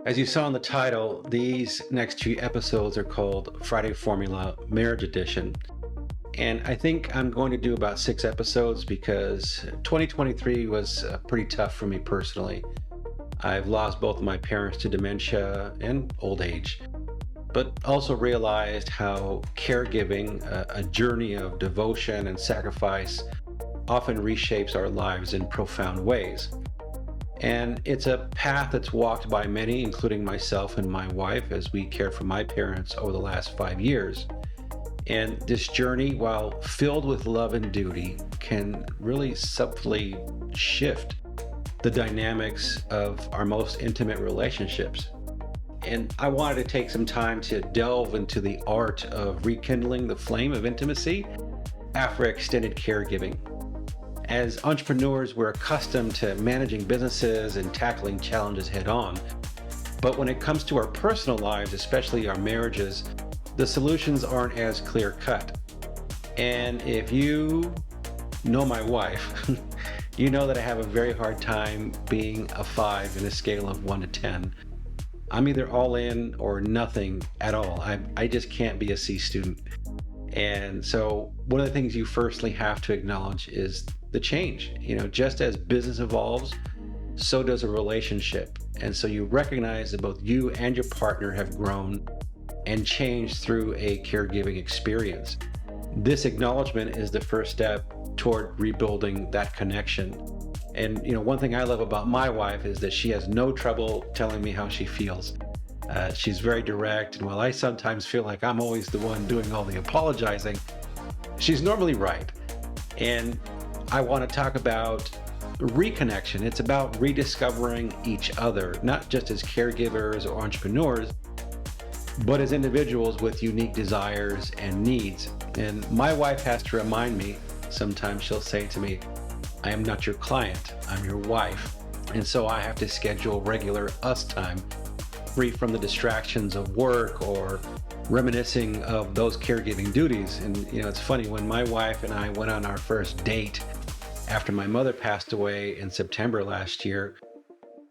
As you saw in the title, these next two episodes are called Friday Formula Marriage Edition. And I think I'm going to do about 6 episodes because 2023 was pretty tough for me personally. I've lost both of my parents to dementia and old age, but also realized how caregiving, a journey of devotion and sacrifice, often reshapes our lives in profound ways. And it's a path that's walked by many, including myself and my wife, as we cared for my parents over the last 5 years. And this journey, while filled with love and duty, can really subtly shift the dynamics of our most intimate relationships. And I wanted to take some time to delve into the art of rekindling the flame of intimacy after extended caregiving. As entrepreneurs, we're accustomed to managing businesses and tackling challenges head on. But when it comes to our personal lives, especially our marriages, the solutions aren't as clear cut. And if you know my wife, you know that I have a very hard time being a 5 in a scale of 1 to 10. I'm either all in or nothing at all. I just can't be a C student. And so one of the things you firstly have to acknowledge is the change. Just as business evolves, so does a relationship. And so you recognize that both you and your partner have grown and changed through a caregiving experience. This acknowledgement is the first step toward rebuilding that connection. And one thing I love about my wife is that she has no trouble telling me how she feels. She's very direct, and while I sometimes feel like I'm always the one doing all the apologizing, she's normally right. And I want to talk about reconnection. It's about rediscovering each other, not just as caregivers or entrepreneurs, but as individuals with unique desires and needs. And my wife has to remind me, sometimes she'll say to me, I am not your client, I'm your wife. And so I have to schedule regular us time, free from the distractions of work or reminiscing of those caregiving duties. And it's funny, when my wife and I went on our first date after my mother passed away in September last year,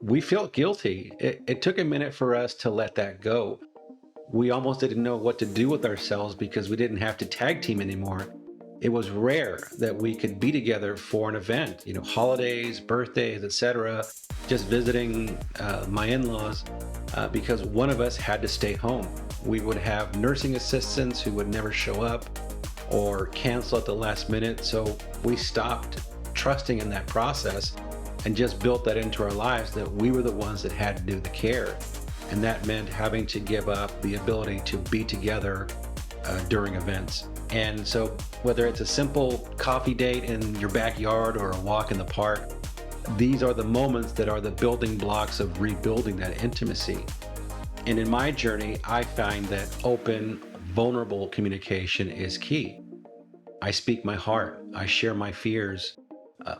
we felt guilty. It took a minute for us to let that go. We almost didn't know what to do with ourselves because we didn't have to tag team anymore. It was rare that we could be together for an event, holidays, birthdays, etc., just visiting my in-laws, because one of us had to stay home. We would have nursing assistants who would never show up or cancel at the last minute. So we stopped trusting in that process and just built that into our lives, that we were the ones that had to do the care. And that meant having to give up the ability to be together during events. And so whether it's a simple coffee date in your backyard or a walk in the park, these are the moments that are the building blocks of rebuilding that intimacy. And in my journey, I find that open, vulnerable communication is key. I speak my heart, I share my fears,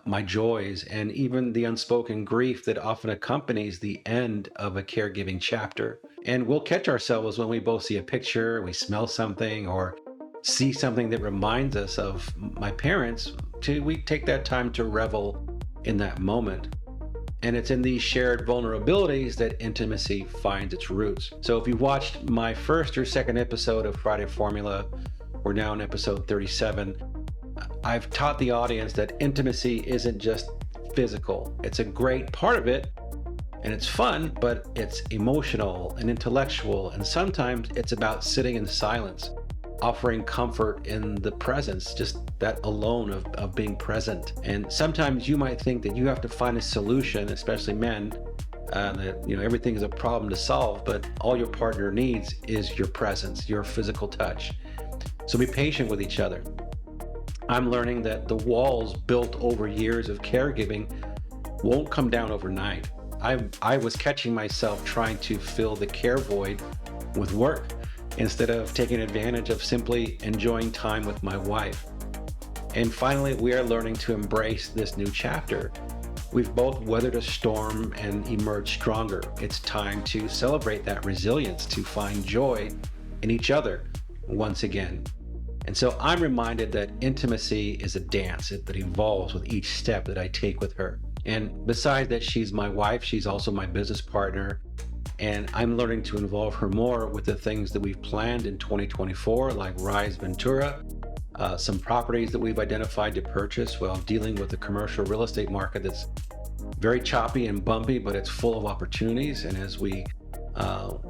my joys, and even the unspoken grief that often accompanies the end of a caregiving chapter. And we'll catch ourselves when we both see a picture, we smell something, or see something that reminds us of my parents. We take that time to revel in that moment. And it's in these shared vulnerabilities that intimacy finds its roots. So if you watched my first or second episode of Friday Formula, we're now in episode 37, I've taught the audience that intimacy isn't just physical. It's a great part of it, and it's fun, but it's emotional and intellectual, and sometimes it's about sitting in silence, offering comfort in the presence, just that alone of being present. And sometimes you might think that you have to find a solution, especially men, that everything is a problem to solve, but all your partner needs is your presence, your physical touch. So be patient with each other. I'm learning that the walls built over years of caregiving won't come down overnight. I was catching myself trying to fill the care void with work instead of taking advantage of simply enjoying time with my wife. And finally, we are learning to embrace this new chapter. We've both weathered a storm and emerged stronger. It's time to celebrate that resilience, to find joy in each other once again. And so I'm reminded that intimacy is a dance that evolves with each step that I take with her. And besides that, she's my wife, she's also my business partner. And I'm learning to involve her more with the things that we've planned in 2024, like Rise Ventura, some properties that we've identified to purchase while dealing with the commercial real estate market that's very choppy and bumpy, but it's full of opportunities. And as we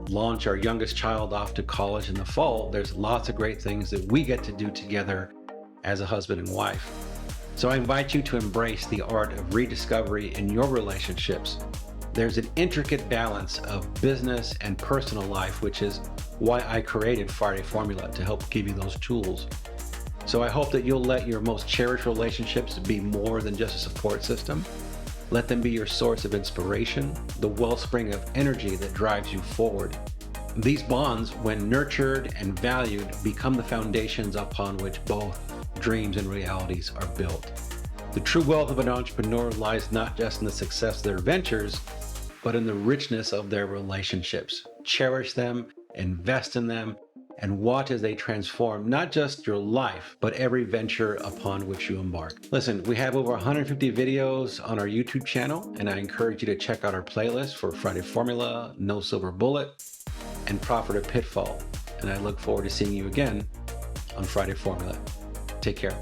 launch our youngest child off to college in the fall, there's lots of great things that we get to do together as a husband and wife. So I invite you to embrace the art of rediscovery in your relationships. There's an intricate balance of business and personal life, which is why I created Friday Formula, to help give you those tools. So I hope that you'll let your most cherished relationships be more than just a support system. Let them be your source of inspiration, the wellspring of energy that drives you forward. These bonds, when nurtured and valued, become the foundations upon which both dreams and realities are built. The true wealth of an entrepreneur lies not just in the success of their ventures, but in the richness of their relationships. Cherish them, invest in them, and watch as they transform not just your life, but every venture upon which you embark. Listen, we have over 150 videos on our YouTube channel, and I encourage you to check out our playlist for Friday Formula, No Silver Bullet, and Profit or Pitfall. And I look forward to seeing you again on Friday Formula. Take care.